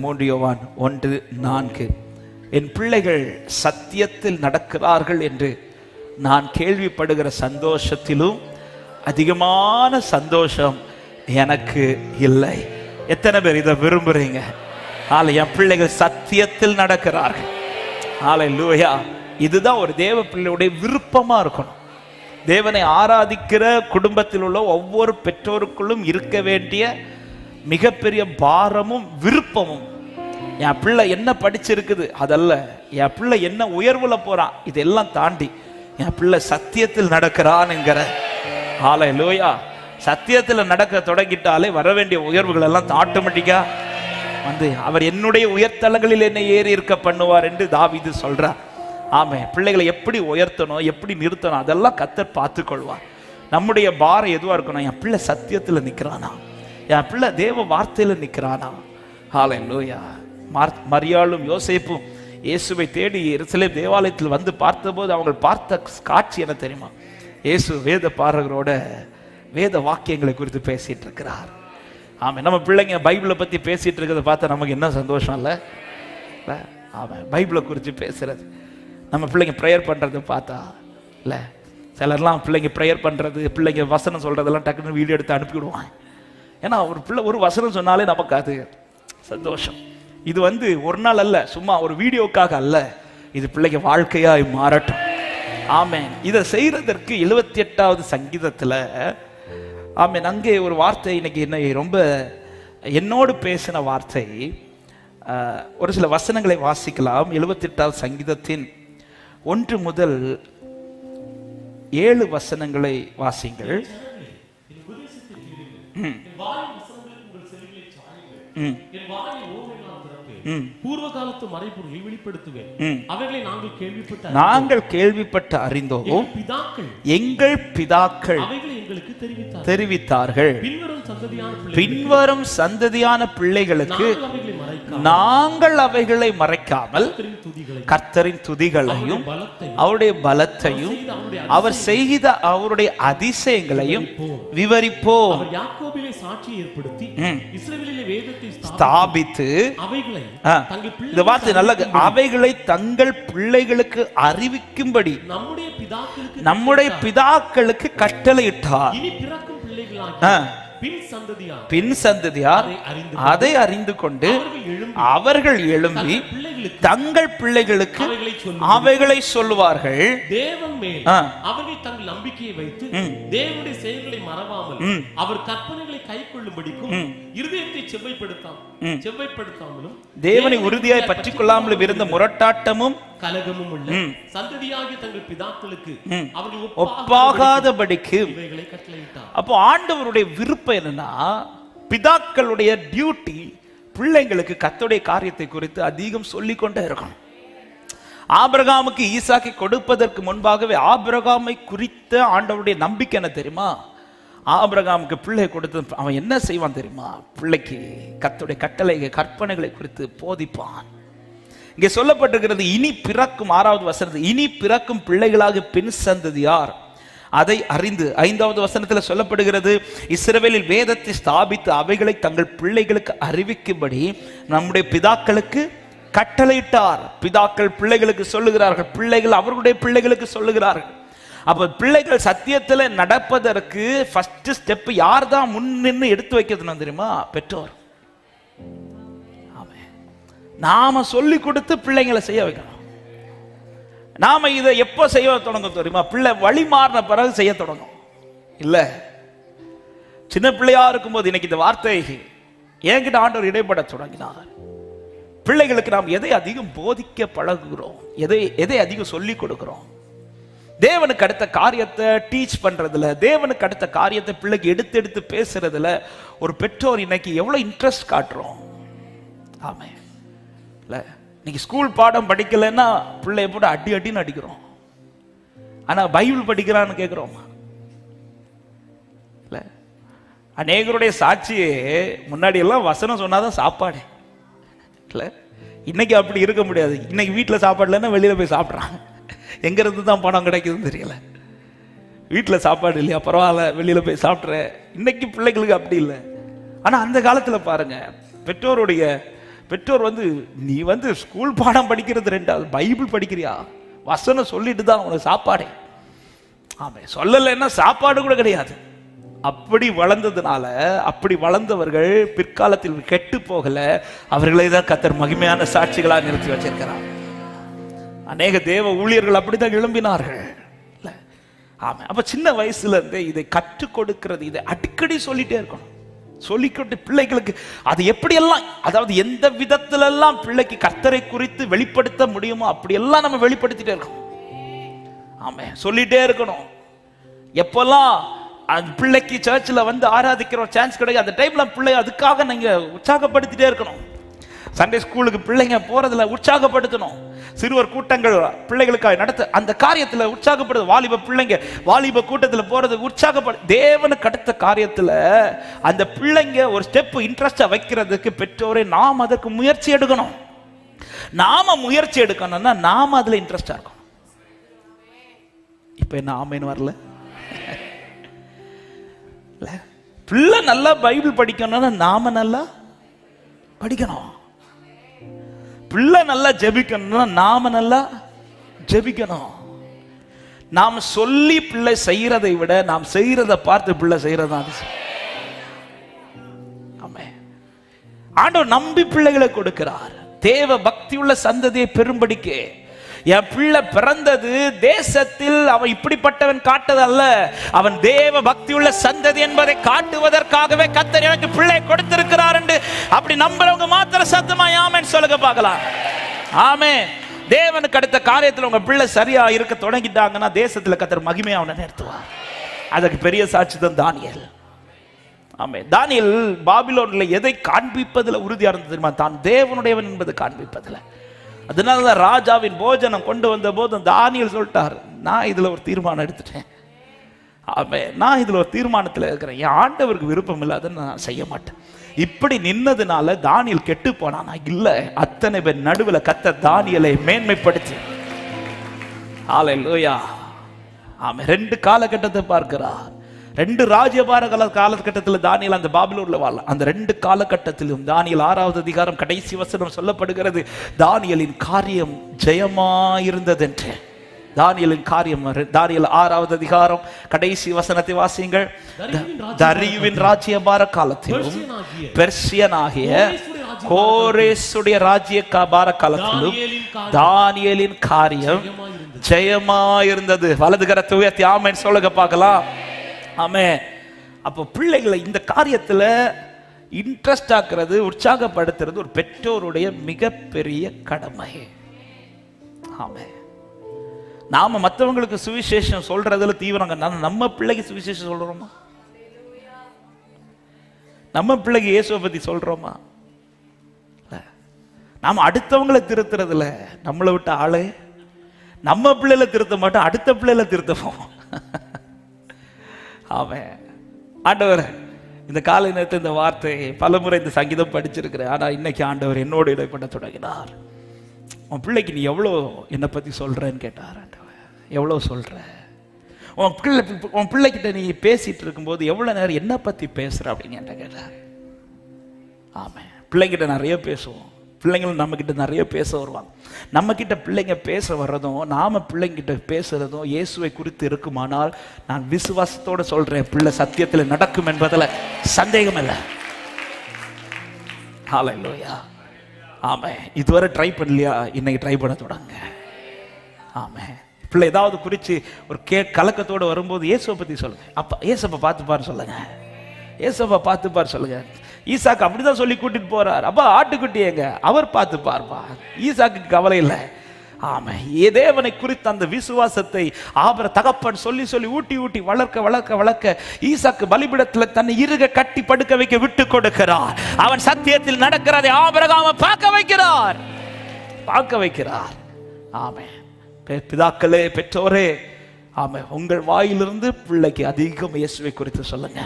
3 யோவான் 1:4. என் பிள்ளைகள் சத்தியத்தில் நடக்கிறார்கள் என்று நான் கேள்விப்படுகிற சந்தோஷத்திலும் அதிகமான சந்தோஷம் எனக்கு இல்லை. எத்தனை பேர் இதை விரும்புறீங்க? என் பிள்ளைகள் சத்தியத்தில் நடக்கிறார்கள். ஹல்லேலூயா. இதுதான் ஒரு தேவ பிள்ளையுடைய விருப்பமா இருக்கணும். தேவனை ஆராதிக்கிற குடும்பத்தில் உள்ள ஒவ்வொரு பெற்றோருக்குள்ளும் இருக்க வேண்டிய மிகப்பெரிய பாரமும் விருப்பமும். என் பிள்ளை என்ன படிச்சிருக்குது அதல்ல, என் பிள்ளை என்ன உயர்வுல போறான் இதெல்லாம் தாண்டி என் பிள்ளை சத்தியத்தில் நடக்கிறான் என்கிற. ஹல்லேலூயா. சத்தியத்தில் நடக்க தொடங்கிட்டாலே வர வேண்டிய உயர்வுகள் எல்லாம் ஆட்டோமேட்டிக்கா வந்து அவர் என்னுடைய உயர்த்தலங்களில் என்னை ஏறி இருக்க பண்ணுவார் என்று தாவீது சொல்றார். ஆமென். பிள்ளைகளை எப்படி உயர்த்தணும், எப்படி நிறுத்தணும், அதெல்லாம் கர்த்தர் பார்த்துக் கொள்வார். நம்முடைய பாரம் எதுவா இருக்கணும்? என் பிள்ளை சத்தியத்தில் நிற்கிறானா, என் பிள்ளை தேவ வார்த்தையில் நிற்கிறானா. ஹல்லேலூயா. மரியாளும் யோசேப்பும் இயேசுவை தேடி எருசலேம் தேவாலயத்தில் வந்து பார்த்தபோது அவங்க பார்த்த காட்சி என்ன தெரியுமா? இயேசு வேத பாரகரோட வேத வாக்கியங்களை குறித்து பேசிட்டு இருக்கிறார். ஆமாம். நம்ம பிள்ளைங்க பைபிளை பற்றி பேசிட்டு இருக்கிறத பார்த்தா நமக்கு என்ன சந்தோஷம் இல்லை? ஆமாம். பைபிளை குறித்து பேசுறது, நம்ம பிள்ளைங்க ப்ரேயர் பண்ணுறது பார்த்தா இல்லை, சிலர்லாம் பிள்ளைங்க ப்ரேயர் பண்ணுறது, பிள்ளைங்க வசனம் சொல்கிறதெல்லாம் டக்குன்னு வீடியோ எடுத்து அனுப்பிவிடுவாங்க. ஏன்னா ஒரு பிள்ளை ஒரு வசனம் சொன்னாலே நமக்கு அது சந்தோஷம். இது ஒரு நாள் அல்ல, சும்மா ஒரு வீடியோக்காக அல்ல, இது பிள்ளைங்க வாழ்க்கையாய் மாறட்டும். ஆமென். இதை செய்யறதற்கு 78வது சங்கீதத்தில் ஆமென் அங்கே ஒரு வார்த்தை இன்னைக்கு என்ன ரொம்ப என்னோடு பேசின வார்த்தை. ஒரு சில வசனங்களை வாசிக்கலாம். 78வது சங்கீதத்தின் 1 முதல் 7 வசனங்களை வாசிங்கள். பூர்வ காலத்து மறைபொருளை வெளிப்படுத்துவேன். அவைகளை நாங்கள் கேள்விப்பட்டு அறிந்தோம். எங்கள் பிதாக்கள் அவைகளை எங்களுக்கு தெரிவித்தார்கள். பின்வரும் சந்ததியான பிள்ளைகளுக்கு நாங்கள் அவைகளை மறைக்காமல் கர்த்தரின் துதிகளையும் அவருடைய பலத்தையும் அவர் செய்த அவருடைய அதிசயங்களையும் விவரிப்போம். சாட்சியை ஏற்படுத்தி இஸ்ரவேலிலே வேதத்தை ஸ்தாபித்து இந்த வார்த்தை நல்ல அவைகளை தங்கள் பிள்ளைகளுக்கு அறிவிக்கும்படி நம்முடைய பிதாக்களுக்கு கட்டளையிட்டார். இனி பிறக்கும் பிள்ளைகளாகிய பின் சந்ததியார் அதை அறிந்து கொண்டு அவர்கள் எழும்பி தங்கள் பிள்ளைகளுக்கு அவைகளை சொல்லுவார்கள். தேவன் மேல் அவர்கள் தங்கள் நம்பிக்கையை வைத்து தேவனுடைய செயல்களை மறவாமல் அவர் கற்பனைகளை கைக்கொள்ளும்படிக்கும் இருதயத்தை செவ்வைப்படுத்தாமலும் தேவனை உறுதியாய் பற்றிக் கொள்ளாமலும் இருந்த முரட்டாட்டமும் கலகமும் உள்ள சந்ததியாகிய தங்கள் பிதாக்களுக்கு அவர்கள் ஒப்பாகாதபடிக்கு இவைகளை கட்டளையிட்டார். அப்போ ஆண்டவருடைய விருப்பம் என்னன்னா, பிதாக்களுடைய டியூட்டி பிள்ளைங்களுக்கு கர்த்தருடைய காரியத்தை குறித்து அதிகம் சொல்லிக் கொண்டே இருக்கணும். ஆபிரகாமுக்கு ஈசாக்கை கொடுப்பதற்கு முன்பாகவே ஆபிரகாமை குறித்த ஆண்டவருடைய நம்பிக்கை என்ன தெரியுமா? ஆபிரகாமுக்கு பிள்ளை கொடுத்து அவன் என்ன செய்வான் தெரியுமா? பிள்ளைக்கு கர்த்தருடைய கட்டளை கற்பனைகளை குறித்து போதிப்பான். இங்கே சொல்லப்பட்டிருக்கிறது, இனி பிறக்கும் 6வது வசனத்தில் இனி பிறக்கும் பிள்ளைகளாக பின் சந்ததியார் அதை அறிந்து 5வது வசனத்தில் சொல்லப்படுகிறது, இஸ்ரவேலில் வேதத்தை ஸ்தாபித்து அவைகளை தங்கள் பிள்ளைகளுக்கு அறிவிக்கும்படி நம்முடைய பிதாக்களுக்கு கட்டளையிட்டார். பிதாக்கள் பிள்ளைகளுக்கு சொல்லுகிறார்கள், பிள்ளைகள் அவர்களுடைய பிள்ளைகளுக்கு சொல்லுகிறார்கள். அப்ப பிள்ளைகள் சத்தியத்தில் நடப்பதற்கு ஃபர்ஸ்ட் ஸ்டெப் யார் தான் முன் நின்று எடுத்து வைக்கிறது தெரியுமா? பெற்றோர். நாம சொல்லி கொடுத்து பிள்ளைங்களை செய்ய வைக்கணும். நாம இதை எப்போ செய்ய தொடங்க தெரியுமா? பிள்ளை வழி மாறின பிறகு செய்ய தொடங்கும். இல்ல சின்ன பிள்ளையா இருக்கும்போது, இன்னைக்கு இந்த வார்த்தை என்கிட்ட ஆண்டவர் இடைப்பட தொடங்கினார். பிள்ளைகளுக்கு நாம் எதை அதிகம் போதிக்க பழகுகிறோம், எதை அதிகம் சொல்லி கொடுக்கிறோம்? தேவனுக்கு அடுத்த காரியத்தை டீச் பண்றதுல, தேவனுக்கு அடுத்த காரியத்தை பிள்ளைக்கு எடுத்து எடுத்து பேசுறதுல ஒரு பெற்றோர் இன்னைக்கு எவ்வளவு இன்ட்ரெஸ்ட் காட்டுறோம். ஆமே. இன்னைக்கு ஸ்கூல் பாடம் படிக்கலைன்னா பிள்ளைய போட்டு அடி அடின்னு அடிக்கிறோம். ஆனா பைபிள் படிக்கிறான்னு கேட்கிறோம். அநேகருடைய சாட்சியே முன்னாடி எல்லாம் வசனம் சொன்னாதான் சாப்பாடு இல்ல, இன்னைக்கு அப்படி இருக்க முடியாது. இன்னைக்கு வீட்டில் சாப்பாடு இல்லைன்னா வெளியில போய் சாப்பிட்றாங்க. எங்க இருந்து தான் பணம் கிடைக்குதுன்னு தெரியல. வீட்டில் சாப்பாடு இல்லையா, பரவாயில்ல வெளியில போய் சாப்பிட்ற. இன்னைக்கு பிள்ளைகளுக்கு அப்படி இல்லை. ஆனா அந்த காலத்துல பாருங்க, பெற்றோருடைய பெற்றோர் நீ ஸ்கூல் பாடம் படிக்கிறது ரெண்டாவது, பைபிள் படிக்கிறியா? வசனம் சொல்லிட்டு தான் உனக்கு சாப்பாடே. ஆமாம், சொல்லலைன்னா சாப்பாடு கூட கிடையாது. அப்படி வளர்ந்ததுனால, அப்படி வளர்ந்தவர்கள் பிற்காலத்தில் கெட்டு போகல, அவர்களை தான் கர்த்தர் மகிமையான சாட்சிகளா நிறுத்தி வச்சிருக்கிறார். அநேக தேவ ஊழியர்கள் அப்படித்தான் எழும்பினார்கள். ஆமா, அப்ப சின்ன வயசுல இருந்தே இதை கற்றுக் கொடுக்கிறது, இதை அடிக்கடி சொல்லிட்டே இருக்கணும். சொல்லிக்கொண்டு பிள்ளைகளுக்கு அது எப்படியெல்லாம், அதாவது எந்த விதத்துல எல்லாம் பிள்ளைக்கு கர்த்தரை குறித்து வெளிப்படுத்த முடியுமோ அப்படியெல்லாம் நம்ம வெளிப்படுத்திட்டே இருக்கணும். ஆமா, சொல்லிட்டே இருக்கணும். எப்பெல்லாம் அந்த பிள்ளைக்கு சர்ச்சில் ஆராதிக்கிற சான்ஸ் கிடைக்கும், அந்த டைம்ல பிள்ளை அதுக்காக நீங்க உற்சாகப்படுத்திட்டே இருக்கணும். சண்டே ஸ்கூலுக்கு பிள்ளைங்க போறதுல உற்சாகப்படுத்தணும். சிறுவர் கூட்டங்கள் பிள்ளைகளுக்காக நடத்த அந்த காரியத்தில் உற்சாகப்படுது. வாலிப பிள்ளைங்க வாலிப கூட்டத்தில் போறது உற்சாகப்படு. தேவனுக்கு அடுத்த காரியத்தில் அந்த பிள்ளைங்க ஒரு ஸ்டெப் இன்ட்ரெஸ்டா வைக்கிறதுக்கு பெற்றோரே நாம் அதற்கு முயற்சி எடுக்கணும். நாம முயற்சி எடுக்கணும்னா நாம அதுல இன்ட்ரெஸ்டா இருக்கணும். இப்ப என்ன ஆமேன்னு வரல? பிள்ளை நல்லா பைபிள் படிக்கணும்னா நாம நல்லா படிக்கணும். பிள்ளை நல்லா ஜெபிக்கணும்னா நாம நல்லா ஜெபிக்கணும். நாம் சொல்லி பிள்ளை செய்யறதை விட நாம் செய்யறதை பார்த்து பிள்ளை செய்யறதா. ஆண்டவர் நம்பி பிள்ளைகளை கொடுக்கிறார். தேவ பக்தி உள்ள சந்ததியை பெரும்படிக்கு. என் பிள்ளை பிறந்தது தேசத்தில் அவன் இப்படிப்பட்டவன் காட்டுதல்ல, அவன் தேவ பக்தி உள்ள சந்ததி என்பதை காட்டுவதற்காகவே கர்த்தர் எனக்கு பிள்ளை கொடுத்திருக்கிறார் என்று அப்படி நம்புறவங்க மாத்திர சத்தமா ஆமென் சொல்லுங்க பார்க்கலாம். ஆமென். தேவனுக்கு அடுத்த காரியத்தில் உங்க பிள்ளை சரியா இருக்க தொடங்கிட்டாங்கன்னா தேசத்துல கர்த்தர் மகிமையா அவனை நிறுத்துவார். அதுக்கு பெரிய சாட்சி தான் தானியேல். ஆமென். தானியேல் பாபிலோன்ல எதை காண்பிப்பதில் உறுதியா இருந்தது தெரியுமா? தான் தேவனுடையவன் என்பது காண்பிப்பதில். அதனாலதான் ராஜாவின் போஜனம் கொண்டு வந்த போது தானியேல் சொல்லிட்டார், நான் இதுல ஒரு தீர்மானம் எடுத்துட்டேன். நான் இதுல ஒரு தீர்மானத்தில் இருக்கிறேன், என் ஆண்டவருக்கு விருப்பம் இல்லாதன்னு நான் செய்ய மாட்டேன். இப்படி நின்னதுனால தானியேல் கெட்டு போனானா? இல்ல, அத்தனை பேர் நடுவில் கர்த்தர் தானியேலை மேன்மைப்படுத்தி. ஹல்லேலூயா. ஆமென். 2 காலகட்டத்தை பார்க்கிறார். 2 ராஜ்யபார காலகட்டத்தில் தானியேல் அந்த பாபிலோன்ல வாழ. அந்த 2 காலகட்டத்திலும் தானியேல் 6வது அதிகாரம் கடைசி வசனம் சொல்லப்படுகிறது, தானியேலின் காரியம் ஜெயமாயிருந்தது என்று. தானியேலின் காரியம், தானியேல் 6வது அதிகாரம் கடைசி வசனத்தை வாசியுங்கள். தரியுவின் ராஜ்யபார காலத்திலும் பெர்சியனாகிய கோரேசுடைய ராஜ்யபார காலத்திலும் தானியேலின் காரியம் ஜெயமாயிருந்தது. வலது கரத்தை உயர்த்தி ஆமென் சொல்லுங்க பார்க்கலாம். ஆமென். அப்போ பிள்ளைகளை இந்த காரியத்தில் இன்ட்ரெஸ்ட் ஆக்குறது, உற்சாகப்படுத்துறது ஒரு பெற்றோருடைய மிகப்பெரிய கடமை. ஆமென். நாம மற்றவங்களுக்கு சுவிசேஷம் சொல்றதுல தீவிரங்க, நம்ம பிள்ளைக்கு சுவிசேஷம் சொல்றோமா? நம்ம பிள்ளைக்கு இயேசுவை பத்தி சொல்றோமா? நாம அடுத்தவங்களை திருத்துறதுல நம்மளை விட்ட ஆளே. நம்ம பிள்ளைல திருத்த மாட்டோம், அடுத்த பிள்ளைல திருத்தவோம். ஆமென். ஆண்டவர் இந்த காலை நேரத்தில் இந்த வார்த்தை பலமுறை இந்த சங்கீதம் படிச்சிருக்கிறேன். ஆனா இன்னைக்கு ஆண்டவர் என்னோடு இடைப்பட தொடங்கினார். உன் பிள்ளைக்கு நீ எவ்வளோ என்னை பத்தி சொல்றேன்னு கேட்டார். ஆண்டவர் எவ்வளோ சொல்ற? உன் பிள்ளைகிட்ட நீ பேசிட்டு இருக்கும்போது எவ்வளவு நேரம் என்ன பத்தி பேசுற அப்படின்னு என்கிட்ட கேட்டார். ஆமாம், பிள்ளைங்கிட்ட நிறைய பேசுவோம். பிள்ளைங்களும் நம்ம கிட்ட நிறைய பேச வருவாங்க. நம்ம கிட்ட பிள்ளைங்க பேச வர்றதும் நாம பிள்ளைங்கிட்ட பேசுறதும் இயேசுவை குறித்து இருக்குமானால் நான் விசுவாசத்தோட சொல்றேன், பிள்ளை சத்தியத்தில் நடக்கும் என்பதில் சந்தேகம் இல்லை. ஹல்லேலூயா. ஆமென். இதுவரை ட்ரை பண்ணலையா? இன்னைக்கு ட்ரை பண்ண தொடங்க. ஆமென். பிள்ளை ஏதாவது குறித்து ஒரு கலக்கத்தோடு வரும்போது இயேசுவை பற்றி சொல்லுங்க. அப்பா இயேசுப்பை பார்த்து பாரு சொல்லுங்க. இயேசுப்பை பார்த்து பாரு சொல்லுங்க. ஈசாக்கு அப்படிதான் சொல்லி கூட்டிட்டு போறார். அப்பா ஆட்டுக்குட்டி எங்க, அவர் பார்த்து பார்ப்பா. ஈசாக்கு கவலை இல்லை. ஆமா, தேவனை குறித்த அந்த விசுவாசத்தை ஆபர தகப்பன் சொல்லி சொல்லி ஊட்டி ஊட்டி வளர்க்க வளர்க்க வளர்க்க ஈசாக்கு பலிபீடத்தில் தன்னை இறுக கட்டி படுக்க வைக்க விட்டு கொடுக்கிறார். அவன் சத்தியத்தில் நடக்கிறதை ஆபிரகாமை பார்க்க வைக்கிறார், பார்க்க வைக்கிறார். ஆமே பிதாக்களே, பெற்றோரே, ஆமே உங்கள் வாயிலிருந்து பிள்ளைக்கு அதிகம் இயேசுவை குறித்து சொல்லுங்க.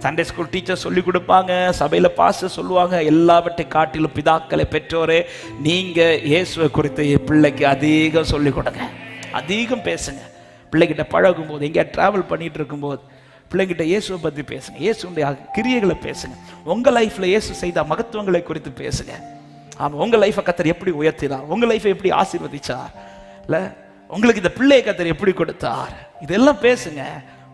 சண்டே ஸ்கூல் டீச்சர் சொல்லி கொடுப்பாங்க, சபையில் பாஸ்டர் சொல்லுவாங்க. எல்லாவற்றை காட்டிலும் பிதாக்களை, பெற்றோரே, நீங்க இயேசுவை குறித்து பிள்ளைக்கு அதிகம் சொல்லிக் கொடுங்க, அதிகம் பேசுங்க. பிள்ளைகிட்ட பழகும் போது, எங்கேயா டிராவல் பண்ணிட்டு இருக்கும்போது பிள்ளைகிட்ட இயேசுவை பற்றி பேசுங்க, இயேசுடைய கிரியைகளை பேசுங்க, உங்க லைஃப்ல இயேசு செய்த மகத்துவங்களை குறித்து பேசுங்க. ஆமா, உங்க லைஃபை கர்த்தர் எப்படி உயர்த்தினார், உங்க லைஃபை எப்படி ஆசீர்வதிச்சார், இல்ல உங்களுக்கு இந்த பிள்ளையை கர்த்தர் எப்படி கொடுத்தார், இதெல்லாம் பேசுங்க.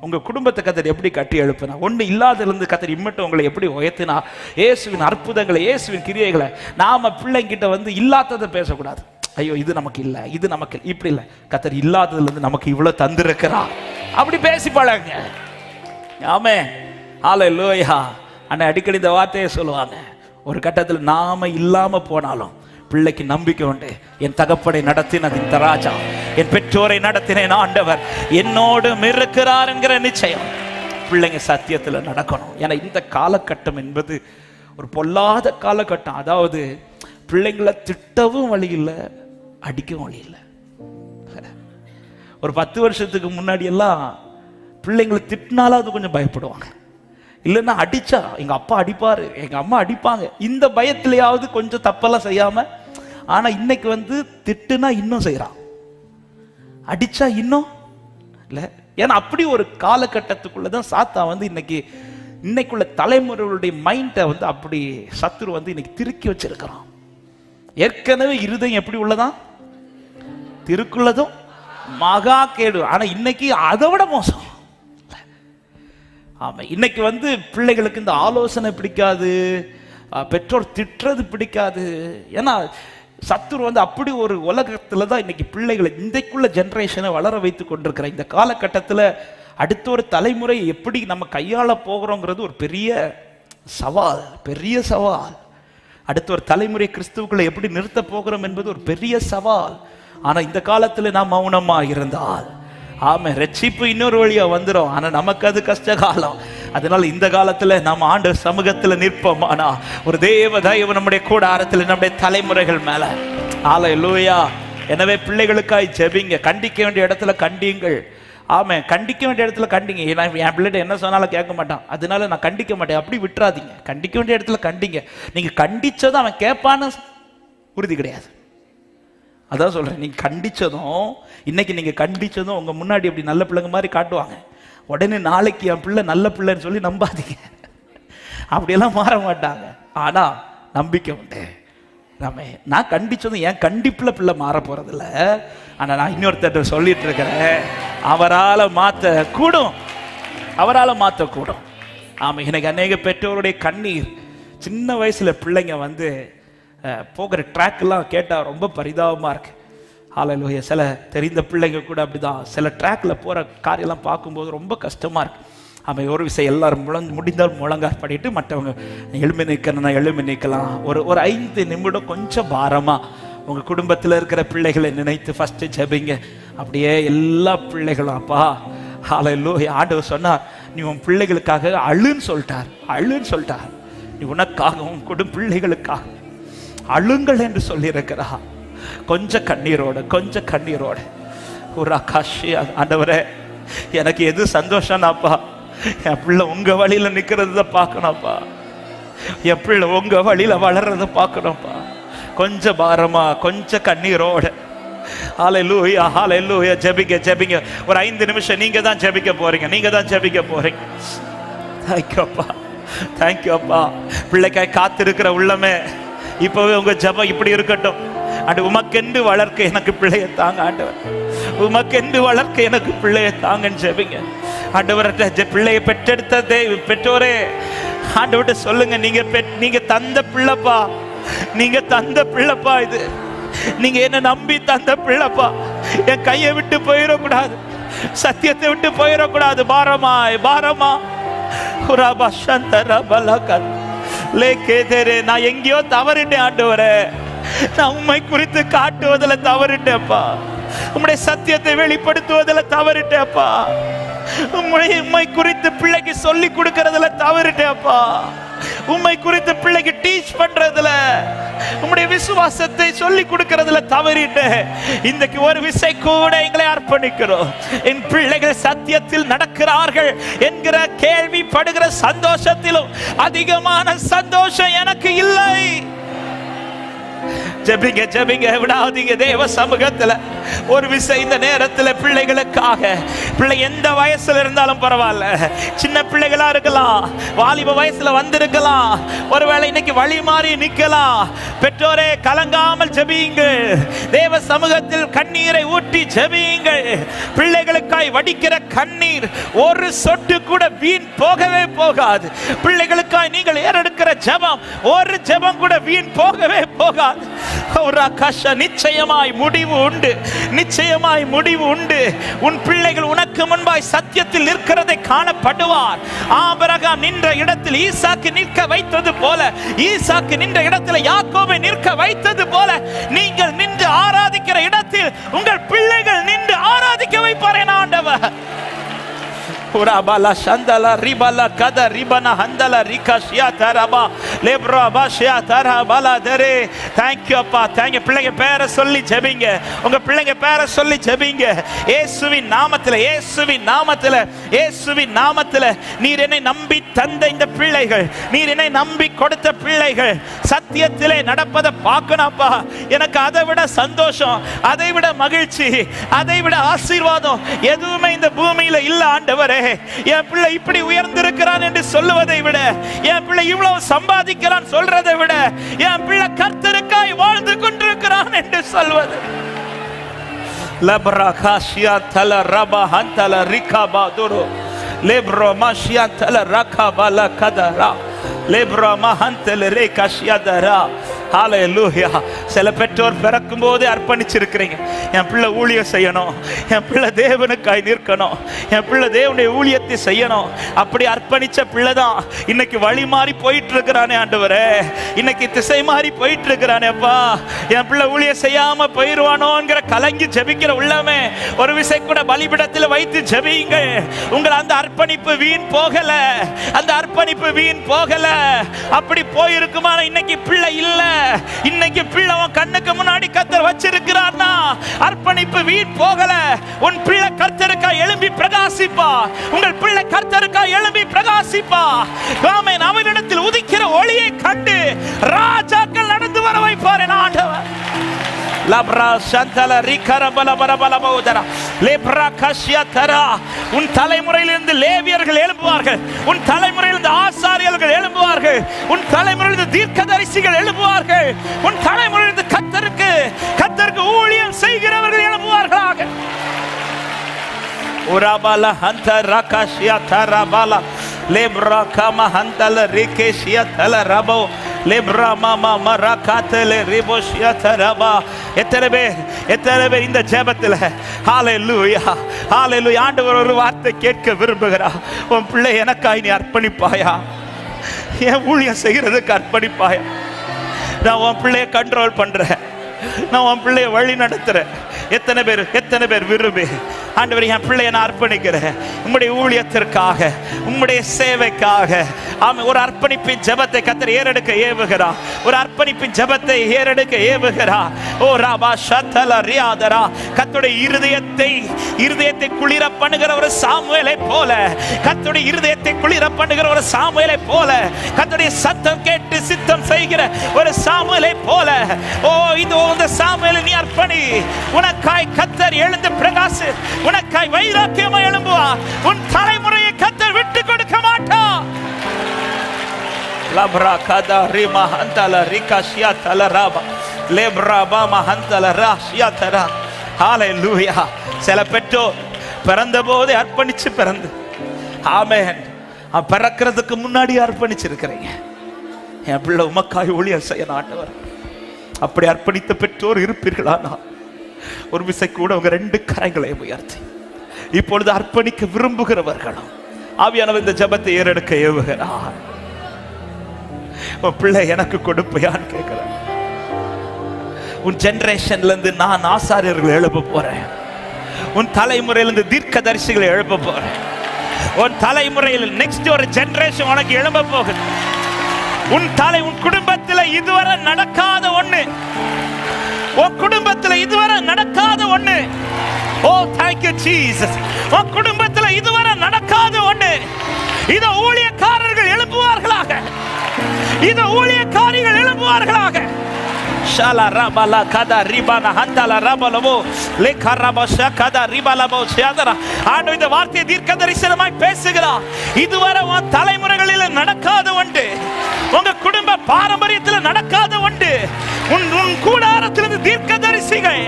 உங்க குடும்பத்தை கர்த்தர் எப்படி கட்டி எழுப்பினா, ஒண்ணு இல்லாதிலிருந்து கர்த்தர் இம்மட்டும் உங்களை எப்படி உயர்த்தினா, இயேசுவின் அற்புதங்களை, இயேசுவின் கிரியைகளை. நாம பிள்ளைங்கிட்ட வந்து இல்லாததை பேசக்கூடாது. ஐயோ இது நமக்கு இல்லை, இது நமக்கு இப்படி இல்லை. கர்த்தர் இல்லாததுல இருந்து நமக்கு இவ்வளவு தந்திருக்கிறார், அப்படி பேசி பழங்க. ஆமே, ஹல்லேலூயா. அண்ணா அடிக்கடி இந்த வார்த்தையை சொல்லுவாங்க. ஒரு கட்டத்தில் நாம இல்லாம போனாலும் பிள்ளைக்கு நம்பிக்கை உண்டு. என் தகப்பனை நடத்தினது இந்த ராஜா, என் பெற்றோரை நடத்தினேன் ஆண்டவர் என்னோடு இருக்கிறார் என்கிற நிச்சயம். பிள்ளைங்க சத்தியத்துல நடக்கணும். ஏன்னா இந்த காலகட்டம் என்பது ஒரு பொல்லாத காலகட்டம். அதாவது பிள்ளைங்களை திட்டவும் வழி இல்லை, அடிக்கவும் வழி இல்லை. ஒரு 10 வருஷத்துக்கு முன்னாடி எல்லாம் பிள்ளைங்களை திட்டினாலாவது கொஞ்சம் பயப்படுவாங்க, இல்லைன்னா அடிச்சா எங்க அப்பா அடிப்பாரு, எங்க அம்மா அடிப்பாங்க, இந்த பயத்திலேயாவது கொஞ்சம் தப்பெல்லாம் செய்யாம. ஆனா இன்னைக்கு வந்து திட்டுனா இன்னும் செய்யறான், அடிச்சா இன்னும் இல்ல. ஏன்னா அப்படி ஒரு காலகட்டத்துக்குள்ளதான் சாத்தா வந்து இன்னைக்குள்ள தலைமுறைகளுடைய மைண்டை வந்து அப்படி சத்துரு வந்து இன்னைக்கு திருக்கி வச்சிருக்கிறான். ஏற்கனவே இருதயம் எப்படி உள்ளதான், திருக்குள்ளதும் மகா கேடு. ஆனா இன்னைக்கு அதை விட மோசம். ஆமா, இன்னைக்கு வந்து பிள்ளைகளுக்கு இந்த ஆலோசனை பிடிக்காது, பெற்றோர் திட்டுறது பிடிக்காது. ஏன்னா சத்துரு வந்து அப்படி ஒரு உலகத்துல தான் இன்னைக்கு பிள்ளைகளை, இன்றைக்குள்ள ஜெனரேஷனை வளர வைத்து கொண்டிருக்கிற இந்த காலகட்டத்தில் அடுத்த ஒரு தலைமுறை எப்படி நம்ம கையாள போகிறோங்கிறது ஒரு பெரிய சவால், பெரிய சவால். அடுத்த ஒரு தலைமுறை கிறிஸ்துவுக்குள்ள எப்படி நிறுத்த போகிறோம் என்பது ஒரு பெரிய சவால். ஆனா இந்த காலத்துல நாம் மௌனமா இருந்தால், ஆமா, ரட்சிப்பு இன்னொரு வழியா வந்துடும். ஆனா நமக்கு அது கஷ்ட காலம். அதனால இந்த காலத்துல நாம் ஆண்டவர் சமூகத்துல நிற்போம். ஆனா ஒரு தேவ தயவு நம்முடைய கூடாரத்துல, நம்முடைய தலைமுறைகள் மேல. ஹல்லேலூயா. எனவே பிள்ளைகளுக்காய் ஜெபிங்க. கண்டிக்க வேண்டிய இடத்துல கண்டியுங்கள். ஆமா, கண்டிக்க வேண்டிய இடத்துல கண்டிங்க. என் பிள்ளைகிட்ட என்ன சொன்னாலும் கேட்க மாட்டான், அதனால நான் கண்டிக்க மாட்டேன், அப்படி விட்டுறாதீங்க. கண்டிக்க வேண்டிய இடத்துல கண்டிங்க. நீங்க கண்டிச்சதும் அவன் கேட்பான்னு உறுதி கிடையாது. அதான் சொல்றேன், நீங்க கண்டிச்சதும், இன்னைக்கு நீங்க கண்டிச்சதும் உங்க முன்னாடி அப்படி நல்ல பிள்ளைங்க மாதிரி காட்டுவாங்க. உடனே நாளைக்கு என் பிள்ளை நல்ல பிள்ளைன்னு சொல்லி நம்பாதீங்க, அப்படியெல்லாம் மாற மாட்டாங்க. ஆனா நம்பிக்கை உண்டு. நான் கண்டிச்சதும் என் கண்டிப்புல பிள்ளை மாற போறதில்ல. ஆனா நான் இன்னொருத்தர் சொல்லிட்டு இருக்கிறேன், அவரால் மாத்த கூடும், அவரால் மாத்த கூடும். ஆமா, இன்னைக்கு அநேக பெற்றோருடைய கண்ணீர். சின்ன வயசுல பிள்ளைங்க வந்து போகிற ட்ராக்லாம் கேட்டால் ரொம்ப பரிதாபமாக இருக்கு. ஹல்லேலூயா. சில தெரிந்த பிள்ளைங்க கூட அப்படிதான் சில ட்ராக்ல போகிற காரியெல்லாம் பார்க்கும்போது ரொம்ப கஷ்டமாக இருக்கு. அவன் ஒரு விஷயம் எல்லாரும் முடிந்தால் முழங்கார் பண்ணிட்டு மற்றவங்க எழுமி நிற்கணும்னா எழுமி நிற்கலாம். ஒரு 5 நிமிடம் கொஞ்சம் பாரமாக உங்கள் குடும்பத்தில் இருக்கிற பிள்ளைகளை நினைத்து ஃபஸ்ட்டு ஜெபிங்க. அப்படியே எல்லா பிள்ளைகளும், அப்பா ஹல்லேலூயா, ஆண்டவர் சொன்னார், நீ உன் பிள்ளைகளுக்காக அழுன்னு சொல்லிட்டார், அழுன்னு சொல்லிட்டார். நீ உனக்காக உன் பிள்ளைகளுக்காக அழுங்கள் என்று சொல்லி இருக்கிறா. கொஞ்சம் கண்ணீரோட, கொஞ்சம் கண்ணீரோட ஒரு ஆகாஷி, ஆண்டவரே எனக்கு எது சந்தோஷம்னாப்பா, என் பிள்ளை உங்க வழியில நிக்கிறத பார்க்கணும்ப்பா, என் பிள்ளை உங்க வழியில வளர்றத பார்க்கணும்ப்பா. கொஞ்சம் பாரமா, கொஞ்சம் கண்ணீரோட. ஹல்லேலூயா, ஹல்லேலூயா. ஜெபிங்க, ஜெபிங்க. ஒரு 5 நிமிஷம் நீங்க தான் ஜெபிக்க போறீங்க, நீங்க தான் ஜெபிக்க போறீங்க. தேங்க்யூ அப்பா, தேங்க்யூ அப்பா. பிள்ளைக்காய் காத்திருக்கிற உள்ளமே, இப்பவே உங்க ஜெபம் இப்படி இருக்கட்டும். அண்டு உமக்கென்று வளர்க்க எனக்கு பிள்ளையை தாங்க ஆண்டவர், உமக்கென்று வளர்க்க எனக்கு பிள்ளையை தாங்கன்னு ஜெபிங்க. ஆண்டவர்கிட்ட பிள்ளையை பெற்றெடுத்த பெற்றோரே, ஆண்டவர்கிட்ட சொல்லுங்க, நீங்க தந்த பிள்ளைப்பா, நீங்க தந்த பிள்ளைப்பா, இது நீங்க என்ன நம்பி தந்த பிள்ளைப்பா. என் கையை விட்டு போயிடக்கூடாது, சத்தியத்தை விட்டு போயிடக்கூடாது. பாரமா பாரமா நான் எங்கேயோ தவறிட்டேன் ஆண்டவரே, நான் உம்மை குறித்து காட்டுவதில் தவறிட்டேப்பா, உம்முடைய சத்தியத்தை வெளிப்படுத்துவதில் தவறிட்டேப்பா, உம்மை குறித்து பிள்ளைக்கு சொல்லி கொடுக்கறதுல தவறிட்டேப்பா, உம்மை குறித்து பிள்ளைக்கு டீச் பண்றதுல, உம்முடைய விசுவாசத்தை சொல்லி கொடுக்கறதுல தவறிட்டேன். இன்றைக்கு ஒரு விசை கூட எங்களை அர்ப்பணிக்கிறோம். என் பிள்ளைகள் சத்தியத்தில் நடக்கிறார்கள் என்கிற கேள்விப்படுகிற சந்தோஷத்திலும் அதிகமான சந்தோஷம் எனக்கு இல்லை. ஜெபிங்க, ஜெபிங்க, விடாதீங்க. தேவ சமூகத்துல ஒரு விசை இந்த நேரத்தில் பிள்ளைகளுக்காக, பிள்ளை எந்த வயசுல இருந்தாலும் பரவாயில்ல, சின்ன பிள்ளைகளா இருக்கலாம், வாலிப வயசுல வந்திருக்கலாம், ஒருவேளை இன்னைக்கு வழி மாறி நிக்கலாம். பெற்றோரே கலங்காமல் ஜெபியுங்கள். தேவ சமூகத்தில் கண்ணீரை ஊற்றி ஜெபியுங்கள். பிள்ளைகளுக்காய் வடிக்கிற கண்ணீர் ஒரு சொட்டு கூட வீண் போகவே போகாது. பிள்ளைகளுக்காய் நீங்கள் ஏறெடுக்கிற ஜெபம் ஒரு ஜெபம் கூட வீண் போகவே போகாது. நிச்சயமாய் முடிவு உண்டு, நிச்சயமாய் முடிவு உண்டு. உன் பிள்ளைகள் உனக்கு முன்பாய் சத்தியத்தில் நிற்கிறதை காணப்படுவார். ஆபிரகாம் நின்ற இடத்தில் ஈசாக்கு நிற்க வைத்தது போல, ஈசாக்கு நின்ற இடத்தில் யாக்கோபை நிற்க வைத்தது போல, நீங்கள் நின்று ஆராதிக்கிற இடத்தில் உங்கள் பிள்ளைகள் நின்று ஆராதிக்க வைப்பாரேன் ஆண்டவர். Urabala shandala ribala kada ribana handala rikashya taraba lebra bashya tarabala dere. Thank you appa, thank you. பிள்ளைங்க பேரை சொல்லி ஜெபிங்க, உங்க பிள்ளைங்க பேரை சொல்லி ஜெபிங்க. இயேசுவின் நாமத்திலே, இயேசுவின் நாமத்திலே, இயேசுவின் நாமத்திலே. நீர் என்னை நம்பி தந்த இந்த பிள்ளைகள், நீர் என்னை நம்பி கொடுத்த பிள்ளைகள் சத்தியத்திலே நடப்பதை பார்க்கணும்ப்பா. எனக்கு அதை விட சந்தோஷம், அதை விட மகிழ்ச்சி, அதை விட ஆசீர்வாதம் எதுவுமே இந்த பூமியில இல்ல ஆண்டவரே. என் பிள்ளை இப்படி உயர்ந்திருக்கிறான் என்று சொல்லுவதை விட, என் பிள்ளை இவ்வளவு சம்பாதிக்கிறான் சொல்றதை விட, என் பிள்ளை கர்த்தருக்காய் வாழ்ந்து கொண்டிருக்கிறான் என்று சொல்வது. லப்ரா காஷியா தல ரபா ஹந்தல ரிகாபா துரு லெப்ரோ மாஷியா தல ரகாபல கதரா லெப்ரோ மஹந்தல ரேகாஷியா தரா. ஹalleluya. சில பெற்றோர் பிறக்கும் போதே அர்ப்பணிச்சிருக்கிறீங்க. என் பிள்ளை ஊழியம் செய்யணும், என் பிள்ளை தேவனுக்காய் நிற்கணும், என் பிள்ளை தேவனுடைய ஊழியத்தை செய்யணும். அப்படி அர்ப்பணிச்ச பிள்ளை தான் இன்னைக்கு வழி மாறி போயிட்டு இருக்கிறானே ஆண்டவரே, இன்னைக்கு திசை மாறி போயிட்டு இருக்கிறானேப்பா. என் பிள்ளை ஊழியம் செய்யாம போயிடுவானோங்கிற கலங்கி ஜெபிக்கிற உள்ளமே ஒரு விசை கூட பலிபீடத்தில் வைத்து ஜெபியுங்கள். உங்கள் அந்த அர்ப்பணிப்பு வீண் போகல, அந்த அர்ப்பணிப்பு வீண் போகல. அப்படி போயிருக்குமான இன்னைக்கு பிள்ளை இல்ல, இன்னைக்கு பிள்ளை உன் கண்ணுக்கு முன்னாடி கர்த்தர் வச்சிருக்கிறார்னா அர்ப்பணிப்பு வீண் போகல. உன் பிள்ளை கர்த்தருக்காய் எழும்பி பிரகாசிப்பா, உங்கள் பிள்ளை கர்த்தருக்காய் எழும்பி பிரகாசிப்பா. ஆமென். அவனிடத்தில் உதிக்கிற ஒளியை கண்டு ராஜாக்கள் நடந்து வர வைப்பார் என் ஆண்டவர். லப்ரா சந்தல ரிகரபல பரபல பௌதரா லெப்ரா கஷ்யா தரா. உன் தலைமுறையிலிருந்து லேவியர்கள் எழும்புவார்கள், உன் தலைமுறையிலிருந்து ஆசாரியர்கள் எழும்புவார்கள், உன் தலைமுறையிலிருந்து தீர்க்கதரிசிகள் எழும்புவார்கள், உன் தலைமுறையிலிருந்து கர்த்தருக்கு ஊழியம் செய்கிறவர்கள் எழும்புவார்களாக. உராபல ஹந்த ரகஷ்யா தரபல லெப்ரா கம ஹந்தல ரிகேஷ்யா தல ரபோ லெப்ரா மாமா மரகாத்தலே ரிபோஷ்யா தரபா. எத்தனை பேர் இந்த ஜெபத்தில் ஹalleluya ஹalleluya ஆண்டவர் ஒரு வார்த்தை கேட்க விரும்புகிறார். உன் பிள்ளை எனக்காய் நீ அர்ப்பணிப்பாயா? என் ஊழியம் செய்கிறதுக்கு அர்ப்பணிப்பாயா? நான் உன் பிள்ளைய கண்ட்ரோல் பண்றேன், நான் உன் பிள்ளைய வழி நடத்துறேன். எத்தனை பேர் விரும்பி ஆண்டவர் என் பிள்ளைய நான் அர்ப்பணிக்கிறேன் உம்முடைய ஊழியத்திற்காக, உம்முடைய சேவைக்காக. ஒரு அர்ப்பணிப்பின் ஜெபத்தை கர்த்தர் ஏறெடுக்க ஏவுகிறார், ஒரு அர்ப்பணிப்பின் ஜெபத்தை ஏறெடுக்க ஏவுகிறார். ஓ ராபா ஷத்தல ரியாதரா. கர்த்தருடைய இருதயத்தை குளிர பண்ணுகிற ஒரு சாமுவேலை போல, கர்த்தருடைய இருதயத்தை குளிர பண்ணுகிற ஒரு சாமுவேலை போல, கர்த்தருடைய சத்தம் கேட்டு சித்தம் செய்கிற ஒரு சாமுவேலை போல. ஓ இது இந்த சாமுவேலை நீ அர்ப்பணி. உனக்காய் கர்த்தர் எழுந்து பிரகாசி, உனக்காய் வைராக்கியமாய் எழும்புவார். உன் தலைமுறையை கர்த்தர் விட்டு கொடுக்க மாட்டார். லப்ரா கதா ரிமா ஹந்தல ரிகாஷியா தல ரபா லெப்ரா பாமா ஹந்தல ராஷியா தரா. ஹalleluya. சில பெற்றோர் பிறந்த போதே அர்ப்பணிச்சு பிறந்து, ஆமென், பிறக்கிறதுக்கு முன்னாடி அர்ப்பணிச்சிருக்கிறீங்க. என் பிள்ளை உமக்காய் ஊழியம் செய்ய ஆண்டவர். அப்படி அர்ப்பணித்த பெற்றோர் இருப்பீர்களானா ஒரு விசை கூட உங்க 2 கரங்களை உயர்த்தி இப்பொழுது அர்ப்பணிக்க விரும்புகிறவர்களும் ஆவியானவர் இந்த ஜெபத்தை ஏறெடுக்க ஏவுகிறார். உன் பிள்ளை எனக்கு கொடுப்பையான்னு கேட்கிறேன். உன் ஜெனரேஷன்ல இருந்து நான் ஆசாரியர்கள் எழுப்ப போறேன், உன் தலைமுறையிலிருந்து தீர்க்கதரிசிகளை எழுப்ப போறேன், உன் தலைமுறையில் நெக்ஸ்ட் ஒரு ஜெனரேஷன் உனக்கு எழும்ப போகுது. உன் குடும்பத்தில் இதுவரை நடக்காத ஒண்ணு, உன் குடும்பத்தில் இதுவரை நடக்காத ஒண்ணு. ஓ thank you Jesus. உன் குடும்பத்தில் இதுவரை நடக்காத ஒண்ணு. இத ஊழியக்காரர்கள் எழுப்புவார்களாக, இத ஊழியக்காரிகள் எழுப்புவார்களாக. Shala rabala kada ribana handala rabalavo lekha rabasha kada ribalavo shadara. ஆண்டவர் இந்த வார்த்தையை தீர்க்க தரிசனமாய் பேசுகிறார். இதுவரை உன் தலைமுறைகளில் நடக்காத ஒன்று, உங்க குடும்ப பாரம்பரியத்தில் நடக்காத ஒன்று, உன் கூடாரத்திலிருந்து தீர்க்கதரிசிகள்,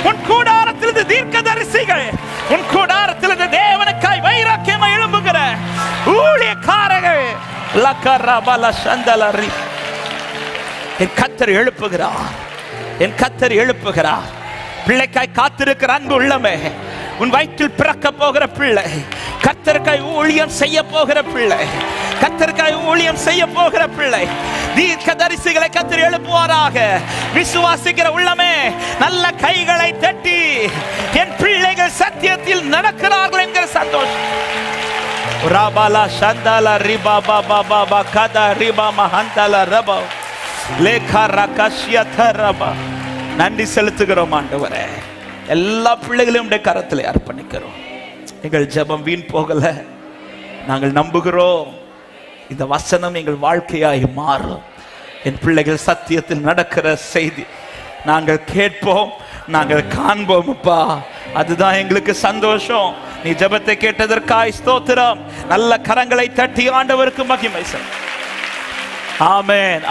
உன் கூடாரத்திலிருந்து தீர்க்கதரிசிகள், உன் கூடாரத்திலிருந்து தேவனுக்காய் வைராக்கியமாய் எழும்புகிற ஊழியக்காரர்கள் லக்கரபல சந்தலரி. என் கர்த்தர் எழுப்புகிறார், என் கர்த்தர் எழுப்புகிறார். பிள்ளைக்காய் காத்திருக்கிற அன்பு உள்ளமே, உன் வயிற்றில் பிறக்க போகிற பிள்ளை, கர்த்தருக்காய் ஊழியம் செய்ய போகிற பிள்ளை, கர்த்தருக்காய் ஊழியம் செய்ய போகிற பிள்ளை, தீர்க்கதரிசிகளை கர்த்தர் எழுப்புவாராக. விசுவாசிக்கிற உள்ளமே நல்ல கைகளை தட்டி, என் பிள்ளைகள் சத்தியத்தில் நடக்கிறார்கள் என்கிற சந்தோஷம். ராபாலா சந்தாலா ரிபா பாபா பாபா கதா ரிபா மஹந்தலா ரபா லேகா ரகஷ்யா தரபா. நன்றி செலுத்துகிறோம் ஆண்டவரே. எல்லா பிள்ளைகளையும் உடைய கரத்திலே அர்ப்பணிக்கிறோம். எங்கள் ஜெபம் வீண் போகல. நாங்கள் நம்புகிறோம் இந்த வசனம் எங்கள் வாழ்க்கையாய் மாறும். என் பிள்ளைகள் சத்தியத்தில் நடக்கிற செய்தி நாங்கள் கேட்போம், நாங்கள் காண்போம் அப்பா. அதுதான் எங்களுக்கு சந்தோஷம். நீ ஜெபத்தை கேட்டதற்காய் ஸ்தோத்திரம். நல்ல கரங்களை தட்டி ஆண்டவருக்கு மகிமை செய். ஆமென், ஆமென்.